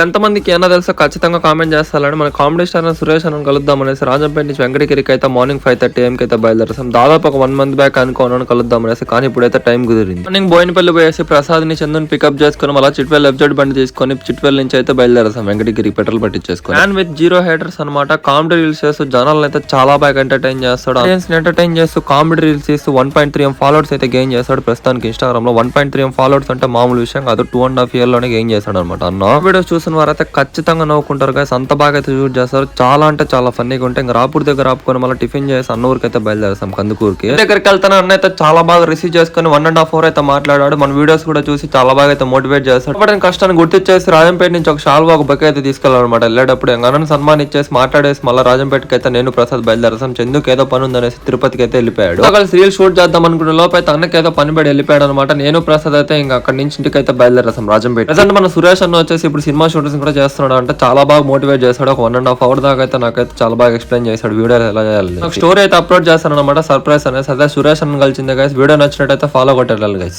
ఎంతమందికి ఏమన్నా తెలుసో ఖచ్చితంగా కామెంట్ చేస్తారని మన కామెడీ స్టార్ సురేష్ అని కలుద్దాం అనేసి రాజంపేట నుంచి వెంకటగిరికి అయితే మార్నింగ్ 5:30 AM అయితే బయలుదేరాం. దాదాపు ఒక 1 month బ్యాక్ అనుకోను కలుద్దాం అనేసి, కానీ ఇప్పుడైతే టైం కుదిరింది. మార్నింగ్ బోయినపల్లి పోయేసి ప్రసాద్ ని చందుని పికప్ చేసుకుని అలా చిట్వేల్ లెఫ్ట్ బండి తీసుకొని చిట్వేల్ నుంచి అయితే బయలుదేరాం వెంకటగిరికి పెట్రోల్ పట్టించేసుకొని. అండ్ విత్ జీరో హేటర్స్ అనమాట. కామెడీ రీల్స్ చేస్తూ జనాలను అయితే చాలా బాగా ఎంటర్టైన్ చేస్తాడు. ఆడియన్స్ ఎంటర్టైన్ చేస్తూ కామెడీ రీల్స్ చేస్తూ 1.3 M ఫాలోవర్స్ అయితే గెయిన్ చేస్తాడు. ప్రస్తుతానికి ఇన్స్టాగ్రామ్ లో 1.3 M ఫాలోవర్స్ అంటే మామూలు విషయం కాదు. 2.5 year లోనే గెయిన్ చేస్తాడు అనమాట. అన్న వీడియోస్ చూసిన వారైతే ఖచ్చితంగా నవ్వుకుంటారు గైస్. అంత బాగా అయితే షూట్ చేస్తారు. చాలా అంటే చాలా ఫన్నీగా ఉంటాయి. ఇంకా రాపూర్ దగ్గర ఆపుకొని మళ్ళీ టిఫిన్ చేసి అన్నూరుకి అయితే బయలుదేరాం కందుకూరుకి. దగ్గరికి వెళ్తాను అన్న అయితే చాలా బాగా రిసీవ్ చేసుకుని 1.5 hour అయితే మాట్లాడాడు. మన వీడియోస్ కూడా చూసి చాలా బాగా అయితే మోటివేట్ చేస్తాడు. అప్పుడు కష్టాన్ని గుర్తించేసి రాజంపేట నుంచి ఒక షాల్వా ఒక బొకే అయితే తీసుకెళ్ళాలన్నమాట. వెళ్ళేటప్పుడు అన్నను సన్మాన్ ఇచ్చేసి మాట్లాడేసి మళ్ళీ రాజంపేటకి అయితే నేను ప్రసాద్ బయలుదేరాం. చందుకు ఏదో పని ఉందనేసి తిరుపతికి అయితే వెళ్ళిపోయాడు. కలిసి రీల్ షూట్ చేద్దాం అనుకున్న లోపు అయితే అన్నకి ఏదో పని పడి వెళ్ళిపోయాడు అనమాట. నేను ప్రసాద్ అయితే ఇంకా అక్కడి నుంచి ఇంటికి అయితే బయలుదేరాం రాజంపేట. ప్రజెంట్ మన సురేష్ అన్న వచ్చేసి ఇప్పుడు సినిమా షూటింగ్స్ కూడా చేస్తున్నాడు. అంటే చాలా బాగా మోటివేట్ చేశాడు. ఒక 1.5 hour దాకా అయితే నాకైతే చాలా బాగా ఎక్స్ప్లెయిన్ చేశాడు వీడియోలు ఎలా చేయాలి. స్టోరీ అయితే అప్లోడ్ చేస్తాను అనమాట. సర్ప్రైజ్ అనేసి అదే సురేష్ అన్న కలిసిందే గైస్. వీడియో నచ్చినట్టయితే ఫాలో కొట్టాలి గైస్.